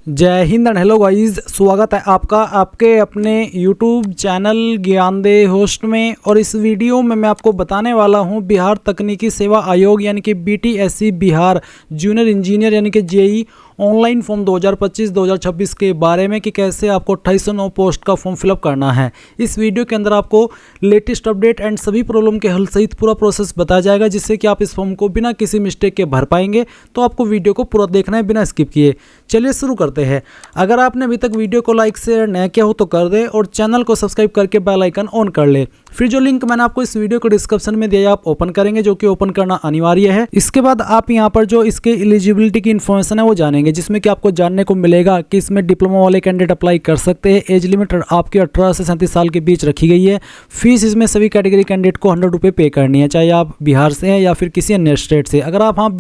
जय Hind and hello guys, स्वागत है आपका आपके अपने YouTube चैनल ज्ञानदेह होस्ट में। और इस वीडियो में मैं आपको बताने वाला हूं बिहार तकनीकी सेवा आयोग यानी कि BTSC बिहार जूनियर इंजीनियर यानी कि JEE ऑनलाइन फॉर्म 2025-2026 के बारे में कि कैसे आपको 2809 पोस्ट का फॉर्म फिलअप करना है। इस वीडियो के अंदर आपको लेटेस्ट अपडेट एंड सभी प्रॉब्लम के हल सहित पूरा प्रोसेस बताया जाएगा, जिससे कि आप इस फॉर्म को बिना किसी मिस्टेक के भर पाएंगे। तो आपको वीडियो को पूरा देखना है बिना स्किप किए। चलिए शुरू करते हैं। अगर आपने अभी तक वीडियो को लाइक शेयर नया किया हो तो कर दे और चैनल को सब्सक्राइब करके बेल आइकन ऑन कर ले। फिर जो लिंक मैंने आपको इस वीडियो को डिस्क्रिप्शन में दिया आप ओपन करेंगे, जो कि ओपन करना अनिवार्य है। इसके बाद आप यहाँ पर जो इसके एलिजिबिलिटी की इन्फॉर्मेशन है वो जानेंगे, जिसमें कि आपको जानने को मिलेगा कि इसमें डिप्लोमा वाले कैंडिडेट अप्लाई कर सकते हैं। एज लिमिट आपकी 18 से 37 साल के बीच रखी गई है। फीस इसमें सभी कैटेगरी कैंडिडेट को 100 रुपये पे करनी है, चाहे आप बिहार से हैं या फिर किसी अन्य स्टेट से। अगर आप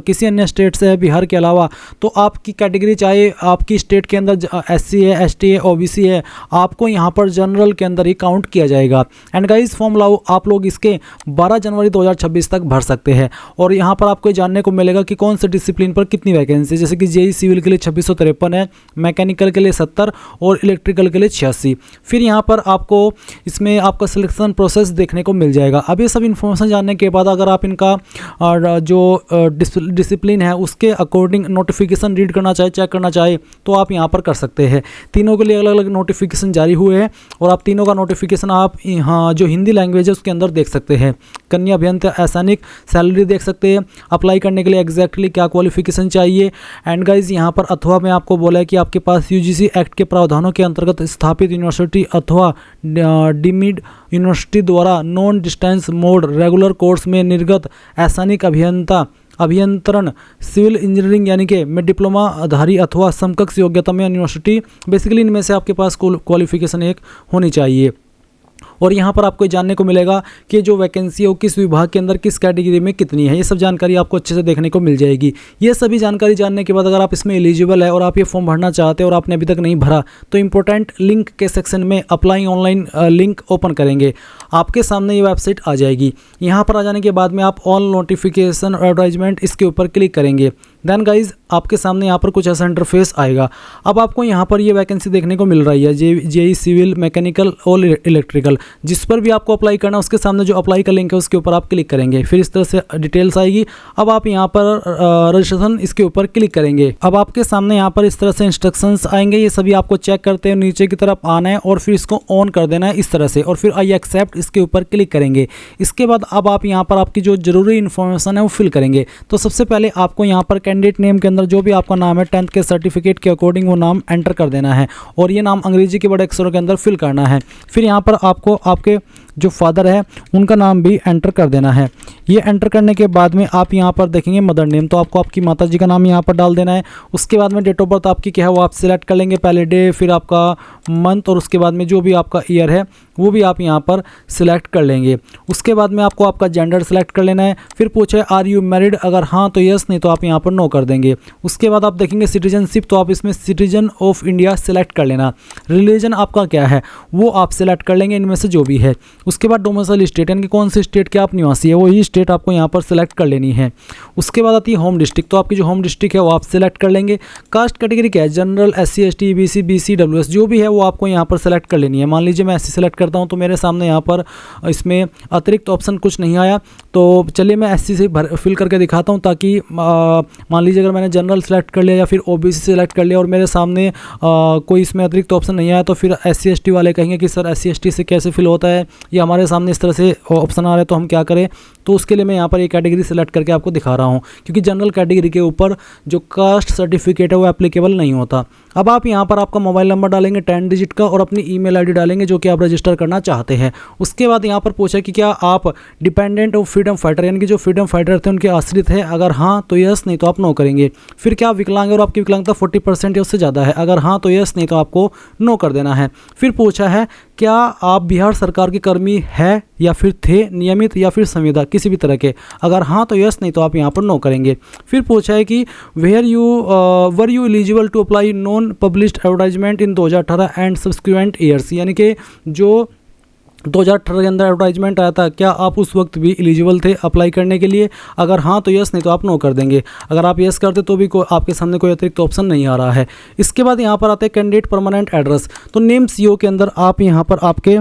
किसी अन्य स्टेट से है बिहार के अलावा, तो आपकी कैटेगरी चाहे आपकी स्टेट के अंदर SC है, ST है, OBC है, आपको यहाँ पर जनरल के अंदर ही काउंट किया जाएगा। एंड गाइस फॉर्म आप लोग इसके 12 जनवरी 2026 तक भर सकते हैं। और यहाँ पर आपको जानने को मिलेगा कि कौन से डिसिप्लिन पर कितनी वैकेंसी, जैसे कि JEE सिविल के लिए 2653 है, मैकेनिकल के लिए 70 और इलेक्ट्रिकल के लिए 86। फिर यहाँ पर आपको इसमें आपका सिलेक्शन प्रोसेस देखने को मिल जाएगा। अब ये सब इन्फॉर्मेशन जानने के बाद अगर आप इनका जो डिसिप्लिन है उसके अकॉर्डिंग नोटिफिकेशन रीड करना चाहे, चेक करना चाहे, तो आप यहाँ पर कर सकते हैं। तीनों के लिए अलग अलग नोटिफिकेशन जारी हुए हैं और आप तीनों का नोटिफिकेशन आप यहाँ जो हिंदी लैंग्वेज है उसके अंदर देख सकते हैं। कन्या अभियंता ऐसानिक सैलरी देख सकते हैं। अप्लाई करने के लिए एग्जैक्टली क्या क्वालिफिकेशन चाहिए। एंड गाइज यहाँ पर अथवा में आपको बोला है कि आपके पास UGC एक्ट के प्रावधानों के अंतर्गत स्थापित यूनिवर्सिटी अथवा डीम्ड यूनिवर्सिटी द्वारा non distance mode regular course में निर्गत ऐसानिक अभियंत्रण सिविल इंजीनियरिंग यानी कि में डिप्लोमा आधारी अथवा समकक्ष योग्यता में यूनिवर्सिटी, बेसिकली इनमें से आपके पास क्वालिफिकेशन एक होनी चाहिए। और यहाँ पर आपको जानने को मिलेगा कि जो वैकेंसी है वो किस विभाग के अंदर किस कैटेगरी में कितनी है। ये सब जानकारी आपको अच्छे से देखने को मिल जाएगी। ये सभी जानकारी जानने के बाद अगर आप इसमें एलिजिबल है और आप ये फॉर्म भरना चाहते हैं और आपने अभी तक नहीं भरा, तो इंपॉर्टेंट लिंक के सेक्शन में अप्लाई ऑनलाइन लिंक ओपन करेंगे। आपके सामने ये वेबसाइट आ जाएगी। यहाँ पर आ जाने के बाद में आप ऑल नोटिफिकेशन एडवर्टाइजमेंट इसके ऊपर क्लिक करेंगे। देन गाइज आपके सामने यहाँ पर कुछ ऐसा इंटरफेस आएगा। अब आपको यहाँ पर ये वैकेंसी देखने को मिल रही है, JEE सिविल, मैकेनिकल और इलेक्ट्रिकल। जिस पर भी आपको अप्लाई करना है उसके सामने जो अप्लाई का लिंक है उसके ऊपर आप क्लिक करेंगे। फिर इस तरह से डिटेल्स आएगी। अब आप यहाँ पर रजिस्ट्रेशन इसके ऊपर क्लिक करेंगे। अब आपके सामने यहाँ पर इस तरह से इंस्ट्रक्शंस आएंगे। ये सभी आपको चेक करते हैं, नीचे की तरफ आना है और फिर इसको ऑन कर देना है इस तरह से, और फिर आई एक्सेप्ट इसके ऊपर क्लिक करेंगे। इसके बाद अब आप यहाँ पर आपकी जो जरूरी इन्फॉर्मेशन है वो फिल करेंगे। तो सबसे पहले आपको यहाँ पर कैंडिडेट नेम के अंदर जो भी आपका नाम है 10th के सर्टिफिकेट के अकॉर्डिंग वो नाम एंटर कर देना है और ये नाम अंग्रेजी के बड़े अक्षरों के अंदर फिल करना है। फिर यहाँ पर आपको आपके जो फादर है उनका नाम भी एंटर कर देना है। ये एंटर करने के बाद में आप यहाँ पर देखेंगे मदर नेम, तो आपको आपकी माता जी का नाम यहाँ पर डाल देना है। उसके बाद में डेट ऑफ बर्थ आपकी क्या है वो आप सिलेक्ट कर लेंगे, पहले डे, फिर आपका मंथ और उसके बाद में जो भी आपका ईयर है वो भी आप यहाँ पर सिलेक्ट कर लेंगे। उसके बाद में आपको आपका जेंडर सिलेक्ट कर लेना है। फिर पूछे आर यू मैरिड, अगर हाँ तो यस, नहीं तो आप यहाँ पर नो कर देंगे। उसके बाद आप देखेंगे सिटीजनशिप, तो आप इसमें सिटीजन ऑफ इंडिया सिलेक्ट कर लेना। रिलीजन आपका क्या है वो आप सिलेक्ट कर लेंगे इनमें से जो भी है। उसके बाद डोमिसाइल स्टेट यानी कि कौन से स्टेट के आप निवासी है वही स्टेट आपको यहाँ पर सिलेक्ट कर लेनी है। उसके बाद आती है होम डिस्ट्रिक्ट, तो आपकी जो होम डिस्ट्रिक्ट है वो आप सिलेक्ट कर लेंगे। कास्ट कैटेगरी क्या है, general, SC ST EBC BC WS जो भी है वो आपको यहाँ पर सिलेक्ट कर लेनी है। मान लीजिए मैं SC सिलेक्ट करता हूँ तो मेरे सामने यहाँ पर इसमें अतिरिक्त ऑप्शन कुछ नहीं आया, तो चलिए मैं SC से फिल करके दिखाता हूँ, ताकि मान लीजिए अगर मैंने जनरल सेलेक्ट कर लिया या फिर OBC सेलेक्ट कर लिया और मेरे सामने कोई इसमें अतिरिक्त ऑप्शन नहीं आया, तो फिर SC ST वाले कहेंगे कि सर SC ST से कैसे फिल होता है, ये हमारे सामने इस तरह से ऑप्शन आ रहे हैं तो हम क्या करें। तो उसके लिए मैं यहाँ पर एक कैटेगरी सेलेक्ट करके आपको दिखा रहा हूँ, क्योंकि जनरल कैटेगरी के ऊपर जो कास्ट सर्टिफिकेट है वो एप्लीकेबल नहीं होता। अब आप यहाँ पर आपका मोबाइल नंबर डालेंगे 10 डिजिट का और अपनी ईमेल आईडी डालेंगे जो कि आप रजिस्टर करना चाहते हैं। उसके बाद यहाँ पर पूछा कि क्या आप डिपेंडेंट ऑफ फ्रीडम फाइटर यानी कि जो फ्रीडम फाइटर थे उनके आश्रित है, अगर हाँ तो यस, नहीं तो आप नो करेंगे। फिर क्या आप विकलांग है और आपकी विकलांगता 40% या उससे ज़्यादा है, अगर हाँ तो यस, नहीं तो आपको नो कर देना है। फिर पूछा है क्या आप बिहार सरकार के कर्मी है या फिर थे, नियमित या फिर संविदा किसी भी तरह के, अगर हाँ तो यस, नहीं तो आप यहाँ पर नो करेंगे। फिर पूछा है कि were you eligible to apply non published advertisement in 2018 and subsequent years, यानी कि जो 2018 के अंदर एडवर्टाइजमेंट आया था, क्या आप उस वक्त भी एलिजिबल थे अप्लाई करने के लिए? अगर हाँ तो यस, नहीं तो आप नो कर देंगे। अगर आप यस करते तो भी आपके सामने कोई अतिरिक्त ऑप्शन नहीं आ रहा है। इसके बाद यहाँ पर आते हैं कैंडिडेट परमानेंट एड्रेस। तो नेम सीओ के अंदर आप यहाँ पर आपके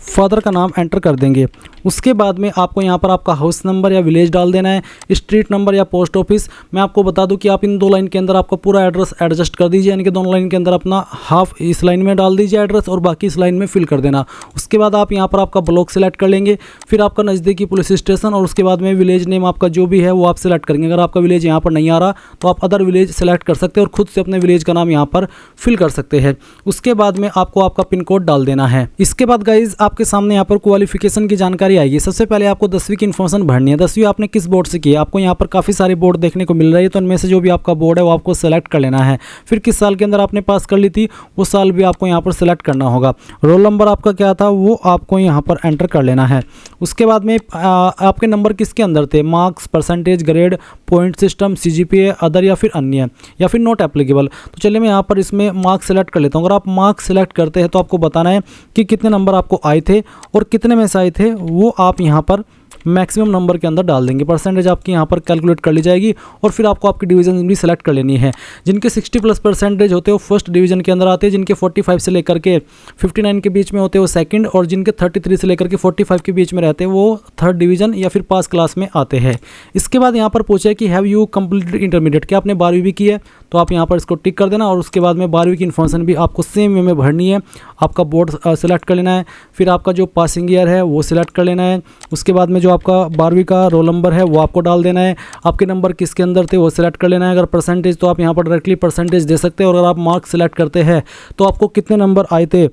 फादर का नाम एंटर कर देंगे। उसके बाद में आपको यहाँ पर आपका हाउस नंबर या विलेज डाल देना है, स्ट्रीट नंबर या पोस्ट ऑफिस। मैं आपको बता दूं कि आप इन 2 लाइन के अंदर आपका पूरा एड्रेस एडजस्ट कर दीजिए, यानी कि दोनों लाइन के अंदर अपना हाफ इस लाइन में डाल दीजिए एड्रेस और बाकी इस लाइन में फिल कर देना। उसके बाद आप यहाँ पर आपका ब्लॉक सेलेक्ट कर लेंगे, फिर आपका नज़दीकी पुलिस स्टेशन और उसके बाद में विलेज नेम आपका जो भी है वो आप सेलेक्ट करेंगे। अगर आपका विलेज यहाँ पर नहीं आ रहा तो आप अदर विलेज सेलेक्ट कर सकते हैं और खुद से अपने विलेज का नाम यहाँ पर फिल कर सकते हैं। उसके बाद में आपको आपका पिन कोड डाल देना है। इसके बाद गाइज आपके सामने यहाँ पर क्वालिफिकेशन की जानकारी आएगी। सबसे पहले आपको 10वीं की इन्फॉर्मेशन भरनी है। 10वीं आपने किस बोर्ड से की है? आपको यहाँ पर काफ़ी सारे बोर्ड देखने को मिल रही है, तो उनमें से जो भी आपका बोर्ड है वो आपको सेलेक्ट कर लेना है। फिर किस साल के अंदर आपने पास कर ली थी वो साल भी आपको यहाँ पर सेलेक्ट करना होगा। रोल नंबर आपका क्या था वो आपको यहाँ पर एंटर कर लेना है। उसके बाद में आपके नंबर किसके अंदर थे? Marks, percentage, grade, point system, CGPA, other या फिर अन्य या फिर नॉट एप्लीकेबल। तो चलिए मैं यहाँ पर इसमें मार्क्स सेलेक्ट कर लेता हूँ। अगर आप मार्क्स सेलेक्ट करते हैं तो आपको बताना है कि कितने नंबर आपको आए थे और कितने में से आए थे, वो आप यहाँ पर मैक्सिमम नंबर के अंदर डाल देंगे। परसेंटेज आपकी यहाँ पर कैलकुलेट कर ली जाएगी और फिर आपको आपकी डिवीजन भी सेलेक्ट कर लेनी है। जिनके 60+ परसेंटेज होते हैं वो फर्स्ट डिवीजन के अंदर आते हैं, जिनके 45 से लेकर के 59 के बीच में होते हैं वो सेकंड, और जिनके 33 से लेकर के 45 के बीच में रहते हैं वो थर्ड डिवीजन या फिर पास क्लास में आते हैं। इसके बाद यहाँ पर पूछा है कि हैव यू कंप्लीटेड इंटरमीडिएट, क्या आपने 12वीं भी की है? तो आप यहाँ पर इसको टिक कर देना और उसके बाद में 12वीं की इन्फॉर्मेशन भी आपको सेम वे में भरनी है। आपका बोर्ड सेलेक्ट कर लेना है, फिर आपका जो पासिंग ईयर है वो सिलेक्ट कर लेना है। उसके बाद में जो आपका 12वीं का रोल नंबर है वो आपको डाल देना है। आपके नंबर किसके अंदर थे वो सिलेक्ट कर लेना है। अगर परसेंटेज तो आप यहाँ पर डायरेक्टली परसेंटेज दे सकते हैं, और अगर आप मार्क्स सेलेक्ट करते हैं तो आपको कितने नंबर आए थे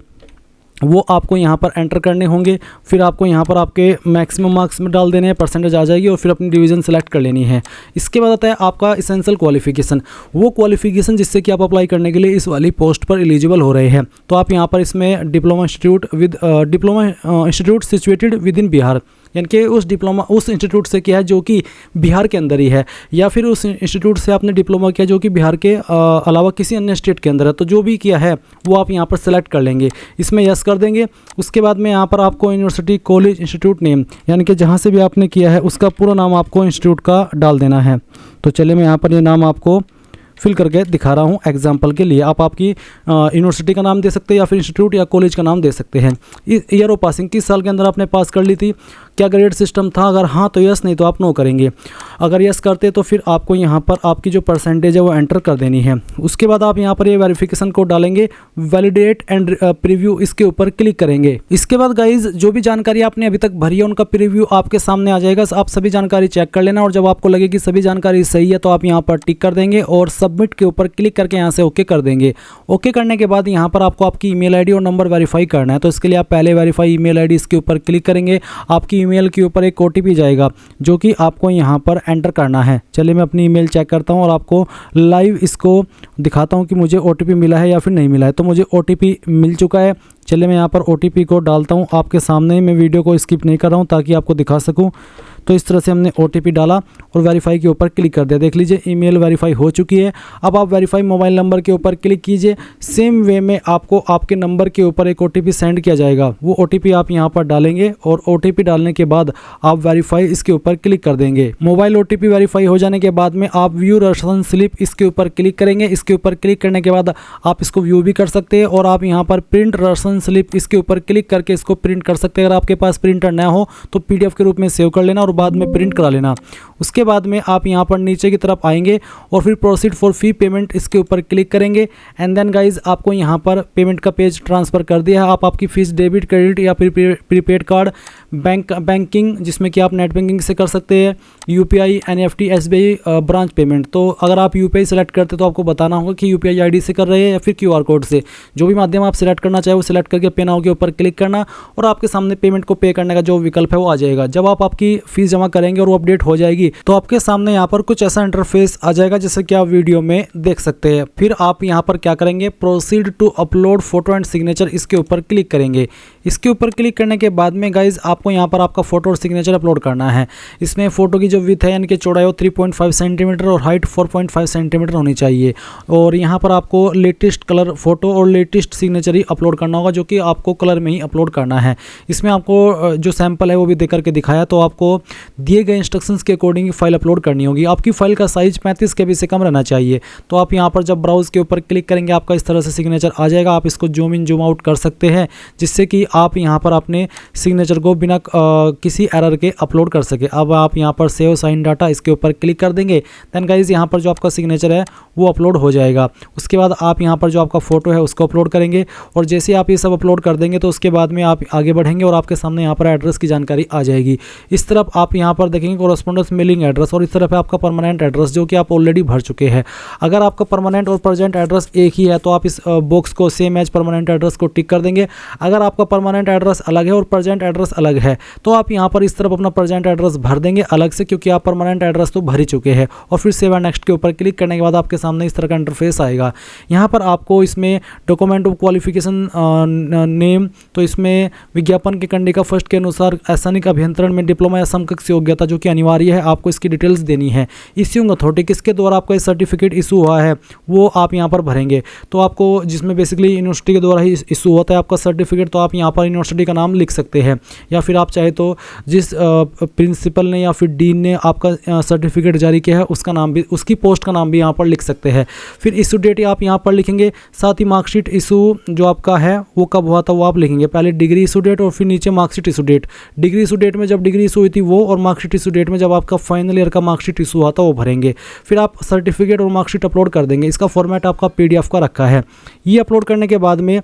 वो आपको यहाँ पर एंटर करने होंगे। फिर आपको यहाँ पर आपके मैक्सिमम मार्क्स में डाल देने हैं, परसेंटेज आ जाएगी और फिर अपनी डिवीज़न सेलेक्ट कर लेनी है। इसके बाद आता है आपका इसेंशियल क्वालिफिकेशन, वो क्वालिफिकेशन जिससे कि आप अप्लाई करने के लिए इस वाली पोस्ट पर एलिजिबल हो रहे हैं। तो आप यहाँ पर इसमें diploma institute situated with in Bihar, यानी कि उस इंस्टीट्यूट से किया है जो कि बिहार के अंदर ही है, या फिर उस इंस्टीट्यूट से आपने डिप्लोमा किया जो कि बिहार के अलावा किसी अन्य स्टेट के अंदर है। तो जो भी किया है वो आप यहाँ पर सेलेक्ट कर लेंगे, इसमें यस कर देंगे। उसके बाद में यहाँ पर आपको यूनिवर्सिटी, कॉलेज, इंस्टीट्यूट नेम, यानी कि जहाँ से भी आपने किया है उसका पूरा नाम आपको इंस्टीट्यूट का डाल देना है। तो चलिए मैं यहाँ पर ये नाम आपको फिल करके दिखा रहा हूँ एग्जाम्पल के लिए। आप आपकी यूनिवर्सिटी का नाम दे सकते हैं या फिर इंस्टीट्यूट या कॉलेज का नाम दे सकते हैं। ईयर ऑफ पासिंग, किस साल के अंदर आपने पास कर ली थी? क्या ग्रेड सिस्टम था? अगर हाँ तो यस, नहीं तो आप नो करेंगे। अगर यस करते तो फिर आपको यहाँ पर आपकी जो परसेंटेज है वो एंटर कर देनी है। उसके बाद आप यहाँ पर ये वेरिफिकेशन कोड डालेंगे, वैलिडेट एंड प्रीव्यू, इसके ऊपर क्लिक करेंगे। इसके बाद गाइज जो भी जानकारी आपने अभी तक भरी है उनका प्रीव्यू आपके सामने आ जाएगा। आप सभी जानकारी चेक कर लेना और जब आपको लगे कि सभी जानकारी सही है तो आप यहाँ पर टिक कर देंगे और सबमिट के ऊपर क्लिक करके यहाँ से ओके कर देंगे। ओके करने के बाद यहाँ पर आपको आपकी ईमेल आईडी और नंबर वेरीफाई करना है। तो इसके लिए आप पहले वेरीफाई ईमेल आईडी इसके ऊपर क्लिक करेंगे। आपकी ईमेल के ऊपर एक ओटीपी जाएगा जो कि आपको यहाँ पर एंटर करना है। चलिए मैं अपनी ईमेल चेक करता हूँ और आपको लाइव इसको दिखाता हूँ कि मुझे ओटीपी मिला है या फिर नहीं मिला है। तो मुझे ओटीपी मिल चुका है। चलिए मैं यहाँ पर ओटीपी को डालता हूँ आपके सामने। मैं वीडियो को स्किप नहीं कर रहा हूँ ताकि आपको दिखा सकूँ। तो इस तरह से हमने ओटीपी डाला और वेरीफाई के ऊपर क्लिक कर दिया। देख लीजिए ईमेल वेरीफाई हो चुकी है। अब आप वेरीफाई मोबाइल नंबर के ऊपर क्लिक कीजिए। सेम वे में आपको आपके नंबर के ऊपर एक ओटीपी सेंड किया जाएगा। वो ओटीपी आप यहाँ पर डालेंगे और ओटीपी डालने के बाद आप वेरीफाई इसके ऊपर क्लिक कर देंगे। मोबाइल ओटीपी वेरीफाई हो जाने के बाद में आप व्यू राशन स्लिप इसके ऊपर क्लिक करेंगे। इसके ऊपर क्लिक करने के बाद आप इसको व्यू भी कर सकते हैं और आप यहाँ पर प्रिंट राशन स्लिप इसके ऊपर क्लिक करके इसको प्रिंट कर सकते हैं। अगर आपके पास प्रिंटर ना हो तो पीडीएफ के रूप में सेव कर लेना और बाद में प्रिंट करा लेना। उसके बाद में आप यहाँ पर नीचे की तरफ आएंगे और फिर प्रोसीड फॉर फी पेमेंट इसके ऊपर क्लिक करेंगे। एंड देन गाइज आपको यहाँ पर पेमेंट का पेज ट्रांसफर कर दिया है। आप आपकी फीस डेबिट, क्रेडिट या फिर प्रीपेड कार्ड, बैंकिंग जिसमें कि आप नेट बैंकिंग से कर सकते हैं, UPI, NEFT, SBI, branch payment. तो अगर आप यूपीआई सेलेक्ट करते तो आपको बताना होगा कि यूपीआई आईडी से कर रहे हैं या फिर क्यूआर कोड से। जो भी माध्यम आप सिलेक्ट करना चाहे वो सिलेक्ट करके पे नाउ के ऊपर क्लिक करना और आपके सामने पेमेंट को पे करने का जो विकल्प है वो आ जाएगा। जब आप आपकी फीस जमा करेंगे और वो अपडेट हो जाएगी तो आपके सामने यहाँ पर कुछ ऐसा इंटरफेस आ जाएगा जैसे कि आप वीडियो में देख सकते हैं। फिर आप यहाँ पर क्या करेंगे, proceed to upload photo and signature इसके ऊपर क्लिक करेंगे। इसके ऊपर क्लिक करने के बाद में गाइज आपको आपको यहाँ पर आपका फोटो और सिग्नेचर अपलोड करना है। इसमें फ़ोटो की जो विड्थ है यानी कि चौड़ाई हो 3.5 सेंटीमीटर और हाइट 4.5 सेंटीमीटर होनी चाहिए। और यहाँ पर आपको लेटेस्ट कलर फ़ोटो और लेटेस्ट सिग्नेचर ही अपलोड करना होगा, जो कि आपको कलर में ही अपलोड करना है। इसमें आपको जो सैंपल है वो भी दे करके दिखाया, तो आपको दिए गए इंस्ट्रक्शंस के अकॉर्डिंग फाइल अपलोड करनी होगी। आपकी फाइल का साइज 35 KB से कम रहना चाहिए। तो आप यहाँ पर जब ब्राउज़ के ऊपर क्लिक करेंगे आपका इस तरह से सिग्नेचर आ जाएगा। आप इसको जूम इन जूम आउट कर सकते हैं, जिससे कि आप यहाँ पर अपने सिग्नेचर को बिना किसी एरर के अपलोड कर सके। अब आप यहाँ पर सेव साइन डाटा इसके ऊपर क्लिक कर देंगे। देन गाइज यहाँ पर जो आपका सिग्नेचर है वो अपलोड हो जाएगा। उसके बाद आप यहाँ पर जो आपका फ़ोटो है उसको अपलोड करेंगे, और जैसे आप ये सब अपलोड कर देंगे तो उसके बाद में आप आगे बढ़ेंगे और आपके सामने यहाँ पर एड्रेस की जानकारी आ जाएगी। इस तरफ आप यहाँ पर देखेंगे कोरेस्पोंडेंस मेलिंग एड्रेस, और इस तरफ है आपका परमानेंट एड्रेस जो कि आप ऑलरेडी भर चुके हैं। अगर आपका परमानेंट और प्रेजेंट एड्रेस एक ही है तो आप इस बॉक्स को सेम एज परमानेंट एड्रेस को टिक कर देंगे। अगर आपका परमानेंट एड्रेस अलग है और प्रेजेंट एड्रेस अलग है तो आप यहाँ पर इस तरफ अपना प्रेजेंट एड्रेस भर देंगे अलग से, क्योंकि आप परमानेंट एड्रेस तो भर ही चुके हैं। और फिर सेव एंड नेक्स्ट के ऊपर क्लिक करने के बाद आपके सामने इस तरह का इंटरफेस आएगा। यहाँ पर आपको इसमें डॉक्यूमेंट ऑफ क्वालिफिकेशन नेम, तो इसमें विज्ञापन के कंडिका फर्स्ट के अनुसार रासायनिक अभियंत्रण में डिप्लोमा या समकक्ष योग्यता जो कि अनिवार्य है, आपको इसकी डिटेल्स देनी है। इश्यूइंग अथॉरिटी, किसके द्वारा आपका सर्टिफिकेट इशू हुआ है वो आप यहाँ पर भरेंगे। तो आपको जिसमें बेसिकली यूनिवर्सिटी के द्वारा ही इशू होता है आपका सर्टिफिकेट, तो आप यहाँ पर यूनिवर्सिटी का नाम लिख सकते हैं, या फिर आप चाहे तो जिस प्रिंसिपल ने या फिर डीन ने आपका सर्टिफिकेट जारी किया है उसका नाम भी, उसकी पोस्ट का नाम भी यहाँ पर लिख सकते हैं। फिर इशू डेट आप यहाँ पर लिखेंगे, साथ ही मार्कशीट इशू जो आपका है वो कब हुआ था वो आप लिखेंगे। पहले डिग्री इशू डेट और फिर नीचे marksheet issue date. Degree issue date में जब डिग्री इशू हुई थी वो, और मार्कशीट इशू डेट में जब आपका फाइनल ईयर का मार्कशीट इशू हुआ था वो भरेंगे। फिर आप सर्टिफिकेट और मार्कशीट अपलोड कर देंगे। इसका फॉर्मेट आपका PDF का रखा है। ये अपलोड करने के बाद में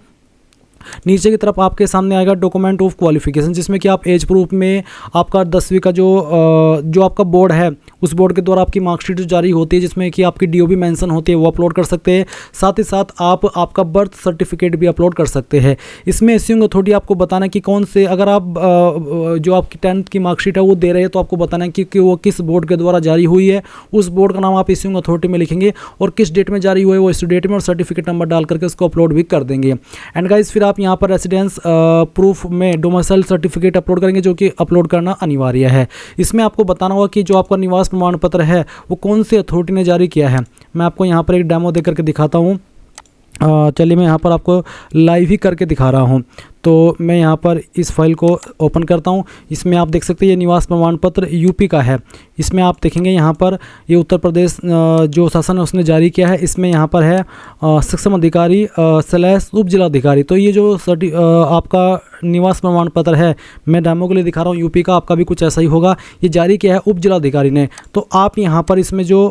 नीचे की तरफ आपके सामने आएगा डॉक्यूमेंट ऑफ क्वालिफिकेशन, जिसमें कि आप एज प्रूफ में आपका 10वीं का जो आपका बोर्ड है उस बोर्ड के द्वारा आपकी मार्कशीट जो जारी होती है जिसमें कि आपकी DOB मेंशन होती है वो अपलोड कर सकते हैं। साथ ही साथ आप आपका बर्थ सर्टिफिकेट भी अपलोड कर सकते हैं। इसमें इश्यूइंग अथॉरिटी आपको बताना कि कौन से, अगर आप जो आपकी 10th की मार्कशीट है वो दे रहे हैं तो आपको बताना है कि वो किस बोर्ड के द्वारा जारी हुई है। उस बोर्ड का नाम आप इश्यूइंग अथॉरिटी में लिखेंगे और किस डेट में जारी हुआ है वो इस डेट में, और सर्टिफिकेट नंबर डाल करके उसको अपलोड भी कर देंगे। एंड गाइस फिर आप यहाँ पर रेसिडेंस प्रूफ में डोमिसाइल सर्टिफिकेट अपलोड करेंगे, जो कि अपलोड करना अनिवार्य है। इसमें आपको बताना होगा कि जो आपका निवास प्रमाण पत्र है वो कौन सी अथॉरिटी ने जारी किया है। मैं आपको यहाँ पर एक डेमो दे करके दिखाता हूँ। चलिए मैं यहाँ पर आपको लाइव ही करके दिखा रहा हूँ। तो मैं यहाँ पर इस फाइल को ओपन करता हूँ। इसमें आप देख सकते हैं ये निवास प्रमाण पत्र यूपी का है। इसमें आप देखेंगे यहाँ पर ये उत्तर प्रदेश जो शासन है उसने जारी किया है। इसमें यहाँ पर है सक्षम अधिकारी / उप जिलाधिकारी। तो ये जो आपका निवास प्रमाण पत्र है मैं डेमो के लिए दिखा रहा हूँ यूपी का, आपका भी कुछ ऐसा ही होगा। ये जारी किया है उप जिलाधिकारी ने। तो आप यहाँ पर इसमें जो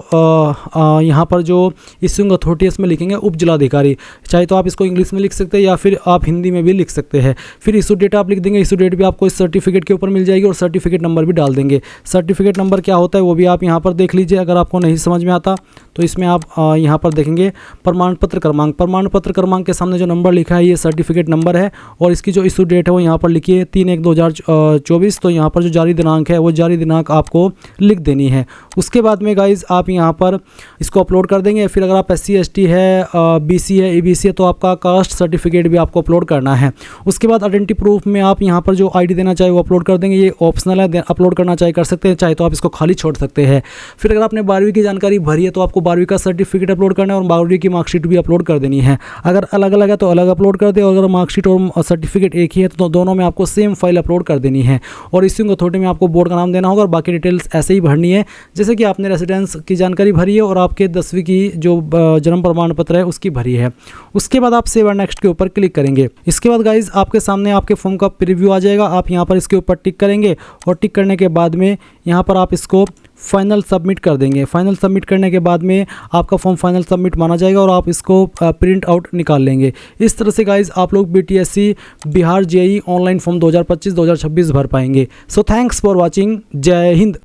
यहाँ पर जो इश्यूइंग अथॉरिटी इसमें लिखेंगे उप जिलाधिकारी। चाहे तो आप इसको इंग्लिश में लिख सकते हैं या फिर आप हिंदी में भी लिख सकते हैं। फिर इशू डेट आप लिख देंगे। इशू डेट भी आपको इस सर्टिफिकेट के ऊपर मिल जाएगी और सर्टिफिकेट नंबर भी डाल देंगे। सर्टिफिकेट नंबर क्या होता है वो भी आप यहाँ पर देख लीजिए अगर आपको नहीं समझ में आता तो। इसमें आप यहाँ पर देखेंगे प्रमाण पत्र क्रमांक। प्रमाण पत्र क्रमांक के सामने जो नंबर लिखा है ये सर्टिफिकेट नंबर है और इसकी जो इशू डेट है वो यहाँ पर लिखिए 3/1/2024। तो यहाँ पर जो जारी दिनांक है वो जारी दिनांक आपको लिख देनी है। उसके बाद में गाइज आप यहाँ पर इसको अपलोड कर देंगे। फिर अगर आप SC ST है, BC है, EBC है तो आपका कास्ट सर्टिफिकेट भी आपको अपलोड करना है। उसके बाद आइडेंटिटी प्रूफ में आप यहाँ पर जो ID देना चाहे वो अपलोड कर देंगे। ये ऑप्शनल है, अपलोड करना चाहे कर सकते हैं, चाहे तो आप इसको खाली छोड़ सकते हैं। फिर अगर आपने 12वीं की जानकारी भरी है तो आपको 12वीं का सर्टिफिकेट अपलोड करना है और 12वीं की मार्कशीट भी अपलोड कर देनी है। अगर अलग अलग है तो अलग अपलोड कर दे, और अगर मार्कशीट और सर्टिफिकेट एक ही है तो दोनों में आपको सेम फाइल अपलोड कर देनी है। और इश्यूइंग अथॉरिटी में आपको बोर्ड का नाम देना होगा और बाकी डिटेल्स ऐसे ही भरनी है जैसे कि आपने रेसिडेंस की जानकारी भरी है और आपके 10वीं की जो जन्म प्रमाण पत्र है उसकी भरी है। उसके बाद आप सेव एंड नेक्स्ट के ऊपर क्लिक करेंगे। इसके बाद गाइज आपके सामने आपके फॉर्म का प्रीव्यू आ जाएगा। आप यहाँ पर इसके ऊपर टिक करेंगे और टिक करने के बाद में यहाँ पर आप इसको फाइनल सबमिट कर देंगे। फाइनल सबमिट करने के बाद में आपका फॉर्म फाइनल सबमिट माना जाएगा और आप इसको प्रिंट आउट निकाल लेंगे। इस तरह से गाइज आप लोग BTSC Bihar JEE online form 2025-2026 भर पाएंगे। So thanks for watching. जय हिंद।